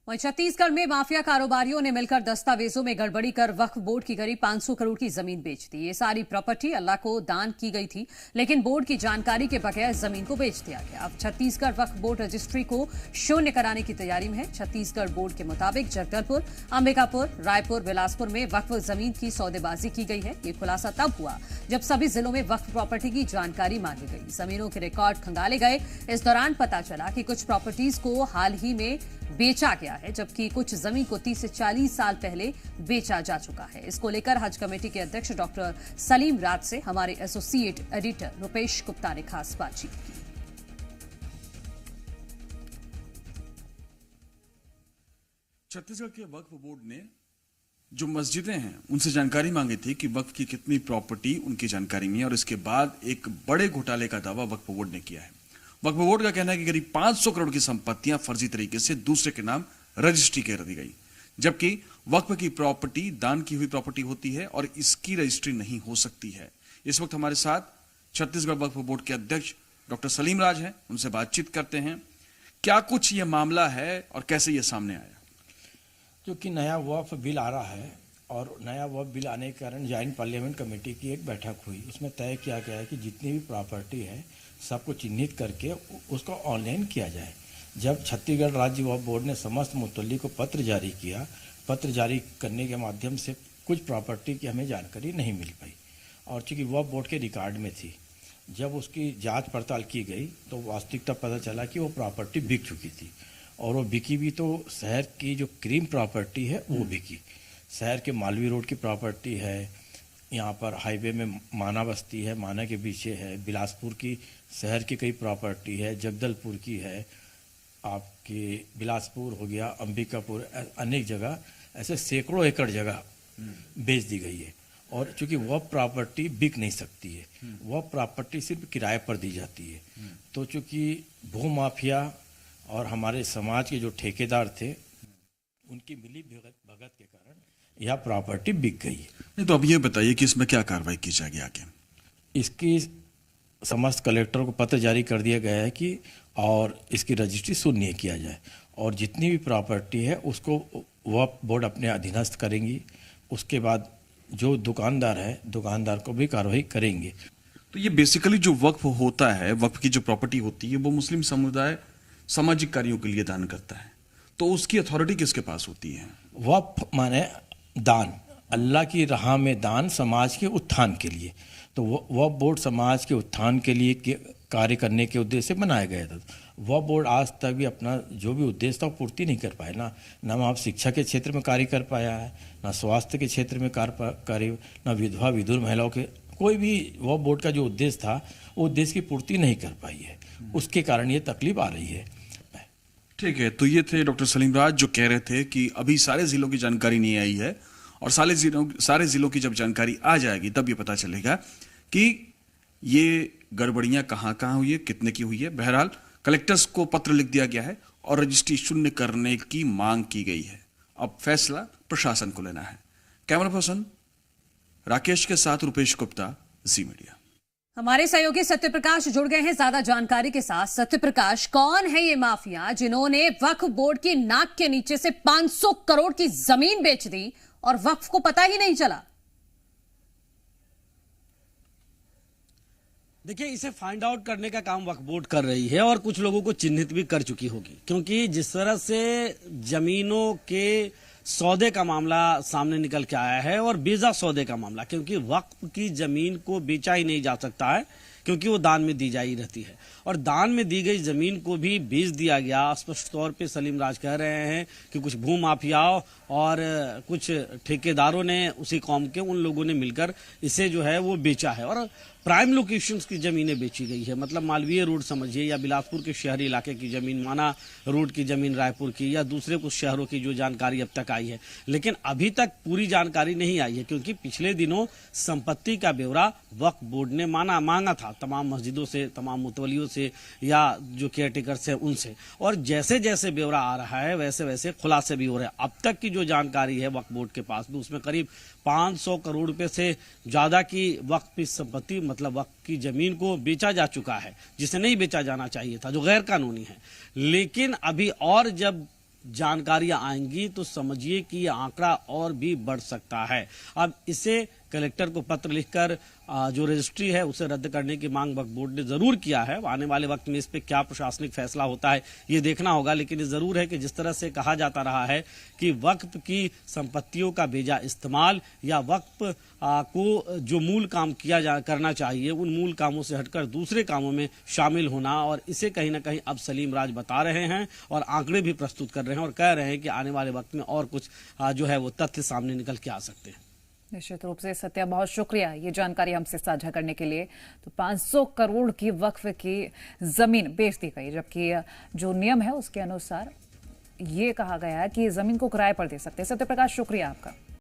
वहीं छत्तीसगढ़ में माफिया कारोबारियों ने मिलकर दस्तावेजों में गड़बड़ी कर वक्फ बोर्ड की करीब 500 करोड़ की जमीन बेच दी। ये सारी प्रॉपर्टी अल्लाह को दान की गई थी, लेकिन बोर्ड की जानकारी के बगैर जमीन को बेच दिया गया। अब छत्तीसगढ़ वक्फ बोर्ड रजिस्ट्री को शून्य कराने की तैयारी में है। छत्तीसगढ़ बोर्ड के मुताबिक जगदलपुर, अंबिकापुर, रायपुर, बिलासपुर में वक्फ जमीन की सौदेबाजी की गई है। ये खुलासा तब हुआ जब सभी जिलों में वक्फ प्रॉपर्टी की जानकारी मांगी गई। जमीनों के रिकॉर्ड खंगाले गए। इस दौरान पता चला कि कुछ प्रॉपर्टीज को हाल ही में बेचा गया है, जबकि कुछ जमीन को 30 से 40 साल पहले बेचा जा चुका है। इसको लेकर हज कमेटी के अध्यक्ष डॉक्टर सलीम राज से हमारे एसोसिएट एडिटर रुपेश गुप्ता ने खास बातचीत की। छत्तीसगढ़ के वक्फ बोर्ड ने जो मस्जिदें हैं उनसे जानकारी मांगी थी कि वक्फ की कितनी प्रॉपर्टी उनकी जानकारी में है, और इसके बाद एक बड़े घोटाले का दावा वक्फ बोर्ड ने किया है। वक्फ बोर्ड का कहना है कि करीब 500 करोड़ की संपत्तियां फर्जी तरीके से दूसरे के नाम रजिस्ट्री कर दी गई, जबकि वक्फ की प्रॉपर्टी दान की हुई प्रॉपर्टी होती है और इसकी रजिस्ट्री नहीं हो सकती है। इस वक्त हमारे साथ छत्तीसगढ़ वक्फ बोर्ड के अध्यक्ष डॉक्टर सलीम राज हैं, उनसे बातचीत करते हैं। क्या कुछ ये मामला है और कैसे ये सामने आया? जो कि नया वक्फ बिल आ रहा है और नया वक्फ बिल आने के कारण जॉइंट पार्लियामेंट कमेटी की एक बैठक हुई। उसमें तय किया गया है कि जितनी भी प्रॉपर्टी है सबको चिन्हित करके उसको ऑनलाइन किया जाए। जब छत्तीसगढ़ राज्य वक्फ बोर्ड ने समस्त मुतल्लिक को पत्र जारी किया, पत्र जारी करने के माध्यम से कुछ प्रॉपर्टी की हमें जानकारी नहीं मिल पाई और चूँकि वक्फ बोर्ड के रिकॉर्ड में थी, जब उसकी जांच पड़ताल की गई तो वास्तविकता पता चला कि वो प्रॉपर्टी बिक चुकी थी और वो बिकी भी तो शहर की जो क्रीम प्रॉपर्टी है वो बिकी। शहर के मालवी रोड की प्रॉपर्टी है, यहाँ पर हाईवे में माना बस्ती है, माना के पीछे है, बिलासपुर की शहर की कई प्रॉपर्टी है, जगदलपुर की है, आपकी बिलासपुर हो गया, अंबिकापुर, अनेक जगह ऐसे सैकड़ों एकड़ जगह बेच दी गई है। और चूंकि वह प्रॉपर्टी बिक नहीं सकती है, वह प्रॉपर्टी सिर्फ किराए पर दी जाती है। तो चूंकि भू माफिया और हमारे समाज के जो ठेकेदार थे उनकी मिली भगत के कारण यह प्रॉपर्टी बिक गई है। नहीं तो अब ये बताइए कि इसमें क्या कार्रवाई की जाएगी आगे? इसकी समस्त कलेक्टर को पत्र जारी कर दिया गया है कि और इसकी रजिस्ट्री शून्य किया जाए और जितनी भी प्रॉपर्टी है उसको वक्फ बोर्ड अपने अधीनस्थ करेंगी। उसके बाद जो दुकानदार है, दुकानदार को भी कार्रवाई करेंगे। तो ये बेसिकली जो वक्फ होता है, वक्फ की जो प्रॉपर्टी होती है वो मुस्लिम समुदाय सामाजिक कार्यों के लिए दान करता है, तो उसकी अथॉरिटी किसके पास होती है? वक्फ माने दान, अल्लाह की राह में दान, समाज के उत्थान के लिए। तो वक्फ बोर्ड समाज के उत्थान के लिए कार्य करने के उद्देश्य से बनाया गया था। वक्फ बोर्ड आज तक भी अपना जो भी उद्देश्य था वो पूर्ति नहीं कर पाया। ना आप शिक्षा के क्षेत्र में कार्य कर पाया है, ना स्वास्थ्य के क्षेत्र में कार्य, ना विधवा विधुर महिलाओं के कोई भी वक्फ बोर्ड का जो उद्देश्य था वो उद्देश्य की पूर्ति नहीं कर पाई है। उसके कारण ये तकलीफ आ रही है। ठीक है, तो ये थे डॉक्टर सलीम राज जो कह रहे थे कि अभी सारे जिलों की जानकारी नहीं आई है और सारे जिलों की जब जानकारी आ जाएगी तब ये पता चलेगा कि ये गड़बड़ियां कहाँ हुई है, कितने की हुई है। बहरहाल कलेक्टर्स को पत्र लिख दिया गया है और रजिस्ट्री शून्य करने की मांग की गई है। अब फैसला प्रशासन को लेना है। कैमरा पर्सन राकेश के साथ रुपेश गुप्ता, जी मीडिया। हमारे सहयोगी सत्यप्रकाश जुड़ गए हैं ज्यादा जानकारी के साथ। सत्यप्रकाश, कौन है ये माफिया जिन्होंने वक्फ बोर्ड की नाक के नीचे से 500 करोड़ की जमीन बेच दी और वक्फ को पता ही नहीं चला? देखिए, इसे फाइंड आउट करने का काम वक्फ बोर्ड कर रही है और कुछ लोगों को चिन्हित भी कर चुकी होगी, क्योंकि जिस तरह से जमीनों के सौदे का मामला सामने निकल के आया है और बेजा सौदे का मामला, क्योंकि वक्फ की जमीन को बेचा ही नहीं जा सकता है क्योंकि वो दान में दी जाई रहती है और दान में दी गई जमीन को भी बेच दिया गया। स्पष्ट तौर पे सलीम राज कह रहे हैं कि कुछ भू माफियाओं और कुछ ठेकेदारों ने, उसी कौम के उन लोगों ने मिलकर इसे जो है वो बेचा है और प्राइम लोकेशंस की जमीनें बेची गई है। मतलब मालवीय रोड समझिए या बिलासपुर के शहरी इलाके की जमीन, माना रोड की जमीन रायपुर की या दूसरे कुछ शहरों की जो जानकारी अब तक आई है, लेकिन अभी तक पूरी जानकारी नहीं आई है क्योंकि पिछले दिनों संपत्ति का ब्यौरा वक्फ बोर्ड ने मांगा था तमाम मस्जिदों से, तमाम मुतवलियों से या जो केयर टेकर्स हैं उनसे, और जैसे जैसे ब्यौरा आ रहा है वैसे वैसे खुलासे भी हो रहे हैं। अब तक की जो जानकारी है वक्फ बोर्ड के पास भी, उसमें करीब 500 करोड़ रुपए से ज्यादा की वक्फ की संपत्ति, मतलब वक्फ की जमीन को बेचा जा चुका है, जिसे नहीं बेचा जाना चाहिए था, जो गैर कानूनी है। लेकिन अभी और जब जानकारियां आएंगी तो समझिए कि ये आंकड़ा और भी बढ़ सकता है। अब इसे कलेक्टर को पत्र लिखकर जो रजिस्ट्री है उसे रद्द करने की मांग वक्फ बोर्ड ने जरूर किया है। आने वाले वक्त में इस पे क्या प्रशासनिक फैसला होता है ये देखना होगा, लेकिन ये जरूर है कि जिस तरह से कहा जाता रहा है कि वक्फ की संपत्तियों का बेजा इस्तेमाल या वक्फ को जो मूल काम करना चाहिए उन मूल कामों से हटकर दूसरे कामों में शामिल होना, और इसे कहीं ना कहीं अब सलीम राज बता रहे हैं और आंकड़े भी प्रस्तुत कर रहे हैं और कह रहे हैं कि आने वाले वक्त में और कुछ जो है वो तथ्य सामने निकल के आ सकते हैं। निश्चित रूप से सत्या, बहुत शुक्रिया ये जानकारी हमसे साझा करने के लिए। तो 500 करोड़ की वक्फ की जमीन बेच दी गई, जबकि जो नियम है उसके अनुसार ये कहा गया है कि जमीन को किराए पर दे सकते हैं। सत्य प्रकाश, शुक्रिया आपका।